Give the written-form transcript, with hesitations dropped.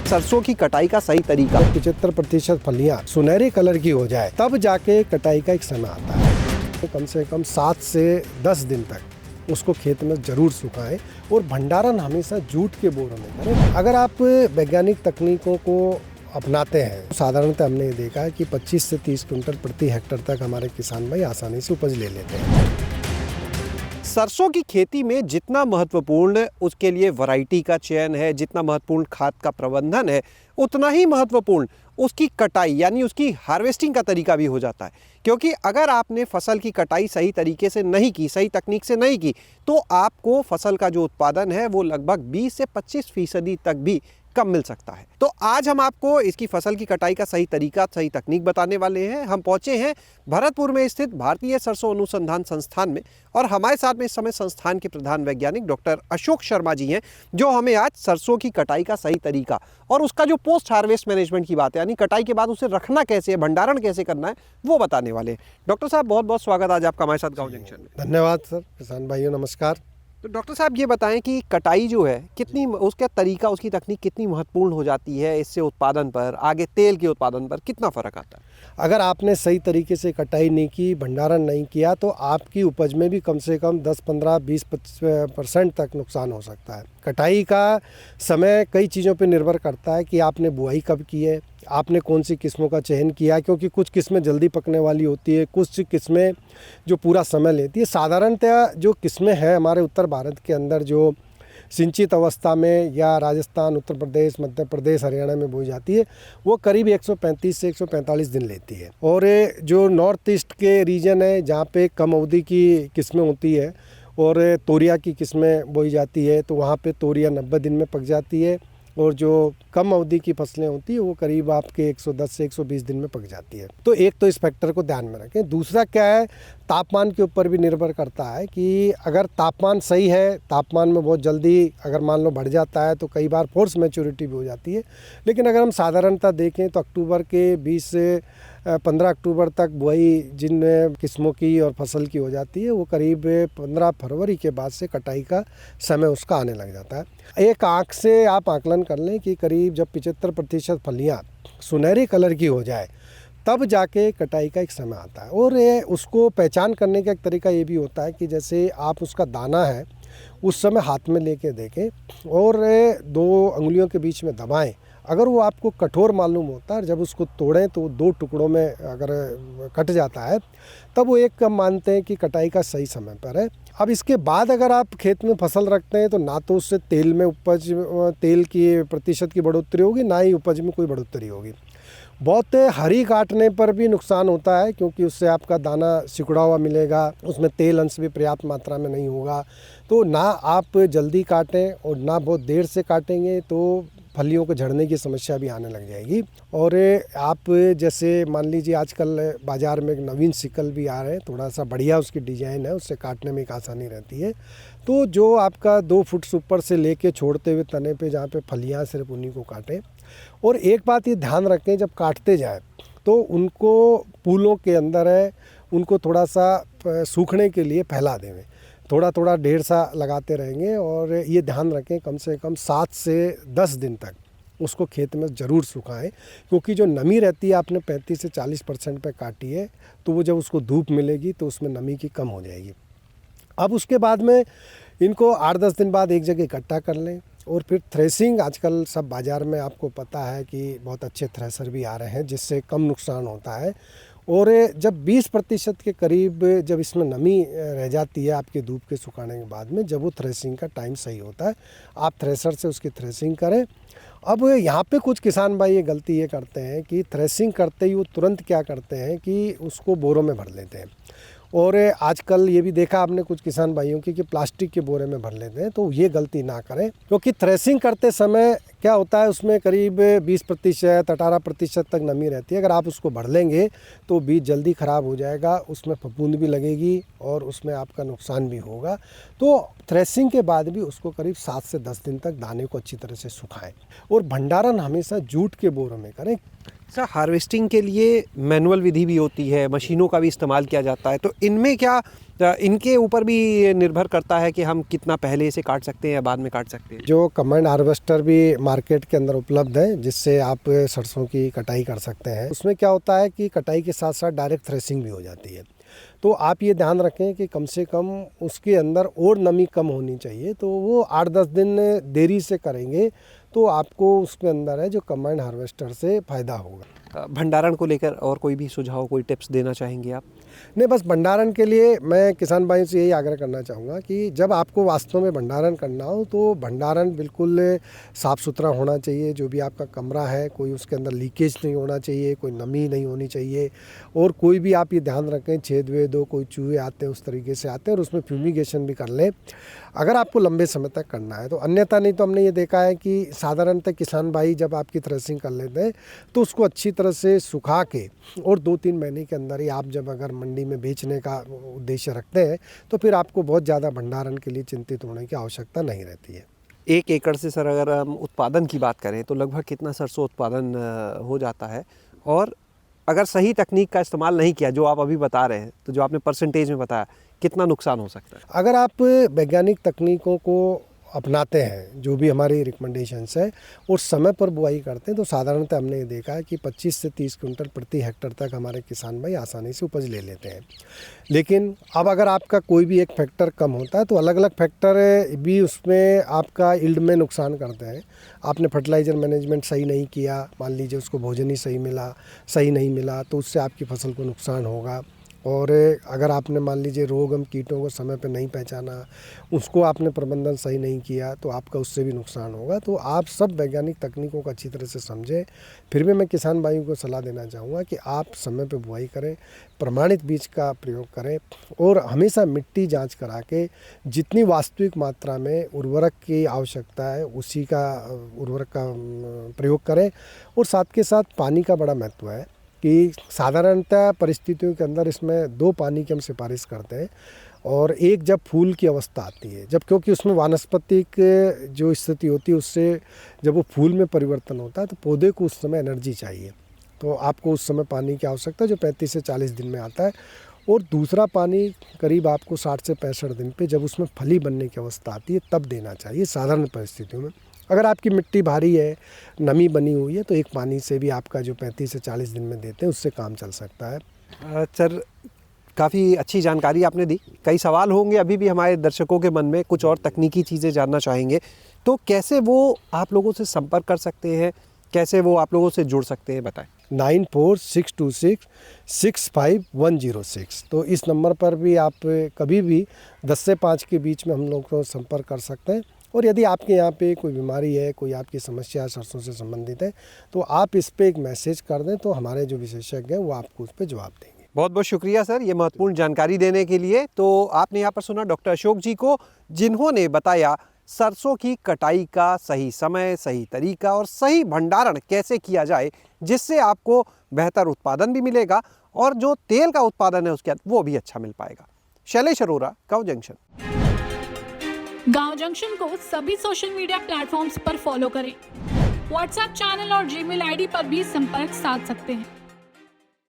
सरसों की कटाई का सही तरीका। 75% फलियां सुनहरे कलर की हो जाए तब जाके कटाई का एक समय आता है। तो कम से कम 7 से 10 दिन तक उसको खेत में जरूर सुखाएं और भंडारण हमेशा जूट के बोरों में करें। अगर आप वैज्ञानिक तकनीकों को अपनाते हैं, साधारणतः हमने ये देखा है कि 25 से 30 क्विंटल प्रति हेक्टेयर तक हमारे किसान भाई आसानी से उपज ले लेते हैं। सरसों की खेती में जितना महत्वपूर्ण उसके लिए वैरायटी का चयन है, जितना महत्वपूर्ण खाद का प्रबंधन है, उतना ही महत्वपूर्ण उसकी कटाई यानी उसकी हार्वेस्टिंग का तरीका भी हो जाता है। क्योंकि अगर आपने फसल की कटाई सही तरीके से नहीं की, सही तकनीक से नहीं की, तो आपको फसल का जो उत्पादन है वो लगभग 20 से 25% तक भी कम मिल सकता है। तो आज हम आपको इसकी फसल की कटाई का सही तरीका, सही तकनीक बताने वाले हैं। हम पहुंचे हैं भरतपुर में स्थित भारतीय सरसों अनुसंधान संस्थान में और हमारे साथ में इस समय संस्थान के प्रधान वैज्ञानिक डॉक्टर अशोक शर्मा जी हैं, जो हमें आज सरसों की कटाई का सही तरीका और उसका जो पोस्ट हार्वेस्ट मैनेजमेंट की बात है, यानी कटाई के बाद उसे रखना कैसे है, भंडारण कैसे करना है, वो बताने वाले हैं। डॉक्टर साहब, बहुत बहुत स्वागत आज आपका हमारे साथ गाँव जंक्शन में। धन्यवाद सर। किसान भाइयों नमस्कार। तो डॉक्टर साहब ये बताएं कि कटाई जो है कितनी, उसका तरीका, उसकी तकनीक कितनी महत्वपूर्ण हो जाती है, इससे उत्पादन पर, आगे तेल के उत्पादन पर कितना फर्क आता है? अगर आपने सही तरीके से कटाई नहीं की, भंडारण नहीं किया, तो आपकी उपज में भी कम से कम 10, 15, 20% तक नुकसान हो सकता है। कटाई का समय कई चीज़ों पर निर्भर करता है कि आपने बुआई कब की है, आपने कौन सी किस्मों का चयन किया, क्योंकि कुछ किस्में जल्दी पकने वाली होती है, कुछ किस्में जो पूरा समय लेती है। साधारणतः जो किस्में हैं हमारे उत्तर भारत के अंदर जो सिंचित अवस्था में या राजस्थान, उत्तर प्रदेश, मध्य प्रदेश, हरियाणा में बोई जाती है, वो करीब 135 से 145 दिन लेती है। और जो नॉर्थ ईस्ट के रीजन है जहाँ पे कम अवधि की किस्में होती है और तोरिया की किस्में बोई जाती है, तो वहाँ पे तोरिया 90 दिन में पक जाती है और जो कम अवधि की फसलें होती है वो करीब आपके 110 से 120 दिन में पक जाती है। तो एक तो इस फैक्टर को ध्यान में रखें। दूसरा क्या है, तापमान के ऊपर भी निर्भर करता है कि अगर तापमान सही है, तापमान में बहुत जल्दी अगर मान लो बढ़ जाता है तो कई बार फोर्स मैच्योरिटी भी हो जाती है। लेकिन अगर हम साधारणतः देखें तो अक्टूबर के 20 से 15 अक्टूबर तक बुआई जिन किस्मों की और फसल की हो जाती है, वो करीब 15 फरवरी के बाद से कटाई का समय उसका आने लग जाता है। एक आँख से आप आकलन कर लें कि करीब जब 75% फलियाँ सुनहरे कलर की हो जाए तब जाके कटाई का एक समय आता है। और ये उसको पहचान करने का एक तरीका ये भी होता है कि जैसे आप उसका दाना है उस समय हाथ में लेके देखें और 2 अंगुलियों के बीच में दबाएं। अगर वो आपको कठोर मालूम होता है, जब उसको तोड़ें तो 2 टुकड़ों में अगर कट जाता है, तब वो एक कम मानते हैं कि कटाई का सही समय पर है। अब इसके बाद अगर आप खेत में फसल रखते हैं तो ना तो उससे तेल में उपज, तेल की प्रतिशत की बढ़ोतरी होगी, ना ही उपज में कोई बढ़ोतरी होगी। बहुत हरी काटने पर भी नुकसान होता है, क्योंकि उससे आपका दाना सिकुड़ा हुआ मिलेगा, उसमें तेल अंश भी पर्याप्त मात्रा में नहीं होगा। तो ना आप जल्दी काटें और ना बहुत देर से काटेंगे तो फलियों को झड़ने की समस्या भी आने लग जाएगी। और आप जैसे मान लीजिए आजकल बाज़ार में एक नवीन सिकल भी आ रहे हैं, थोड़ा सा बढ़िया उसकी डिज़ाइन है, उससे काटने में एक आसानी रहती है। तो जो आपका 2 फुट से ऊपर से लेके छोड़ते हुए तने पे जहाँ पे फलियाँ सिर्फ उन्हीं को काटें। और एक बात ये ध्यान रखें, जब काटते जाए तो उनको फूलों के अंदर है उनको थोड़ा सा सूखने के लिए फैला दें, थोड़ा थोड़ा ढेर सा लगाते रहेंगे। और ये ध्यान रखें कम से कम 7 से 10 दिन तक उसको खेत में ज़रूर सुखाएं, क्योंकि जो नमी रहती है आपने 35 से 40% पे काटी है, तो वो जब उसको धूप मिलेगी तो उसमें नमी की कम हो जाएगी। अब उसके बाद में इनको 8-10 दिन बाद एक जगह इकट्ठा कर लें और फिर थ्रेसिंग। आजकल सब बाज़ार में आपको पता है कि बहुत अच्छे थ्रेसर भी आ रहे हैं जिससे कम नुकसान होता है। और जब 20% के करीब जब इसमें नमी रह जाती है आपके धूप के सुखाने के बाद में, जब वो थ्रेसिंग का टाइम सही होता है, आप थ्रेसर से उसकी थ्रेसिंग करें। अब यहाँ पे कुछ किसान भाई ये गलती ये करते हैं कि थ्रेसिंग करते ही वो तुरंत क्या करते हैं कि उसको बोरों में भर लेते हैं। और आजकल ये भी देखा आपने कुछ किसान भाइयों की कि प्लास्टिक के बोरे में भर लेते हैं, तो ये गलती ना करें, क्योंकि थ्रेसिंग करते समय क्या होता है उसमें करीब 20%, 18% तक नमी रहती है। अगर आप उसको भर लेंगे तो बीज जल्दी ख़राब हो जाएगा, उसमें फफूंद भी लगेगी और उसमें आपका नुकसान भी होगा। तो थ्रेसिंग के बाद भी उसको करीब 7 से 10 दिन तक दाने को अच्छी तरह से सुखाएं और भंडारण हमेशा जूट के बोरों में करें। सर हार्वेस्टिंग के लिए मैनुअल विधि भी होती है, मशीनों का भी इस्तेमाल किया जाता है, तो इनमें क्या इनके ऊपर भी निर्भर करता है कि हम कितना पहले से काट सकते हैं या बाद में काट सकते हैं? जो कम्बाइंड हार्वेस्टर भी मार्केट के अंदर उपलब्ध है जिससे आप सरसों की कटाई कर सकते हैं, उसमें क्या होता है कि कटाई के साथ साथ डायरेक्ट थ्रेसिंग भी हो जाती है। तो आप ये ध्यान रखें कि कम से कम उसके अंदर और नमी कम होनी चाहिए, तो वो 8-10 दिन देरी से करेंगे तो आपको उसके अंदर है जो कम्बाइंड हार्वेस्टर से फ़ायदा होगा। भंडारण को लेकर और कोई भी सुझाव, कोई टिप्स देना चाहेंगे आप? नहीं, बस भंडारण के लिए मैं किसान भाइयों से यही आग्रह करना चाहूँगा कि जब आपको वास्तव में भंडारण करना हो तो भंडारण बिल्कुल साफ़ सुथरा होना चाहिए। जो भी आपका कमरा है कोई उसके अंदर लीकेज नहीं होना चाहिए, कोई नमी नहीं होनी चाहिए, और कोई भी आप ये ध्यान रखें छेद वेद हो, कोई चूहे आते हैं उस तरीके से आते हैं, और उसमें फ्यूमिगेशन भी कर लें अगर आपको लंबे समय तक करना है तो। अन्यथा नहीं तो हमने ये देखा है कि साधारणतः किसान भाई जब आपकी थ्रेसिंग कर लेते हैं तो उसको अच्छी तरह से सुखा के और 2-3 महीने के अंदर ही आप जब अगर मंडी में बेचने का उद्देश्य रखते हैं तो फिर आपको बहुत ज़्यादा भंडारण के लिए चिंतित होने की आवश्यकता नहीं रहती है। 1 एकड़ से सर अगर हम उत्पादन की बात करें तो लगभग कितना सरसों उत्पादन हो जाता है? और अगर सही तकनीक का इस्तेमाल नहीं किया जो आप अभी बता रहे हैं, तो जो आपने परसेंटेज में बताया, कितना नुकसान हो सकता है? अगर आप वैज्ञानिक तकनीकों को अपनाते हैं, जो भी हमारी रिकमेंडेशंस है, और समय पर बुआई करते हैं तो साधारणतः हमने ये देखा है कि 25 से 30 क्विंटल प्रति हेक्टेयर तक हमारे किसान भाई आसानी से उपज ले लेते हैं। लेकिन अब अगर आपका कोई भी एक फैक्टर कम होता है तो अलग अलग फैक्टर भी उसमें आपका यील्ड में नुकसान करते हैं। आपने फर्टिलाइज़र मैनेजमेंट सही नहीं किया, मान लीजिए उसको भोजन ही सही नहीं मिला तो उससे आपकी फसल को नुकसान होगा। और अगर आपने मान लीजिए रोग एवं कीटों को समय पर नहीं पहचाना, उसको आपने प्रबंधन सही नहीं किया तो आपका उससे भी नुकसान होगा। तो आप सब वैज्ञानिक तकनीकों को अच्छी तरह से समझें। फिर भी मैं किसान भाइयों को सलाह देना चाहूँगा कि आप समय पर बुआई करें, प्रमाणित बीज का प्रयोग करें, और हमेशा मिट्टी जांच करा के जितनी वास्तविक मात्रा में उर्वरक की आवश्यकता है उसी का उर्वरक का प्रयोग करें। और साथ के साथ पानी का बड़ा महत्व है कि साधारणतः परिस्थितियों के अंदर इसमें 2 पानी की हम सिफारिश करते हैं, और एक जब फूल की अवस्था आती है, जब क्योंकि उसमें वानस्पतिक जो स्थिति होती है उससे जब वो फूल में परिवर्तन होता है तो पौधे को उस समय एनर्जी चाहिए, तो आपको उस समय पानी की आवश्यकता जो 35 से 40 दिन में आता है। और दूसरा पानी करीब आपको 60 से 65 दिन पे जब उसमें फली बनने की अवस्था आती है तब देना चाहिए साधारण परिस्थितियों में। अगर आपकी मिट्टी भारी है, नमी बनी हुई है, तो एक पानी से भी आपका जो 35 से 40 दिन में देते हैं उससे काम चल सकता है। सर काफ़ी अच्छी जानकारी आपने दी। कई सवाल होंगे अभी भी हमारे दर्शकों के मन में, कुछ और तकनीकी चीज़ें जानना चाहेंगे, तो कैसे वो आप लोगों से संपर्क कर सकते हैं, कैसे वो आप लोगों से जुड़ सकते हैं, बताएं। 9462665106, तो इस नंबर पर भी आप कभी भी 10 से 5 के बीच में हम लोग को संपर्क कर सकते हैं। और यदि आपके यहाँ पे कोई बीमारी है, कोई आपकी समस्या सरसों से संबंधित है, तो आप इस पे एक मैसेज कर दें तो हमारे जो विशेषज्ञ हैं वो आपको उस पर जवाब देंगे। बहुत बहुत शुक्रिया सर ये महत्वपूर्ण जानकारी देने के लिए। तो आपने यहाँ पर सुना डॉक्टर अशोक जी को, जिन्होंने बताया सरसों की कटाई का सही समय, सही तरीका और सही भंडारण कैसे किया जाए जिससे आपको बेहतर उत्पादन भी मिलेगा और जो तेल का उत्पादन है उसके वो भी अच्छा मिल पाएगा। शैलेश अरोरा, गांव जंक्शन। गांव जंक्शन को सभी सोशल मीडिया प्लेटफॉर्म्स पर फॉलो करें। व्हाट्सएप चैनल और जीमेल आईडी पर भी संपर्क साध सकते हैं।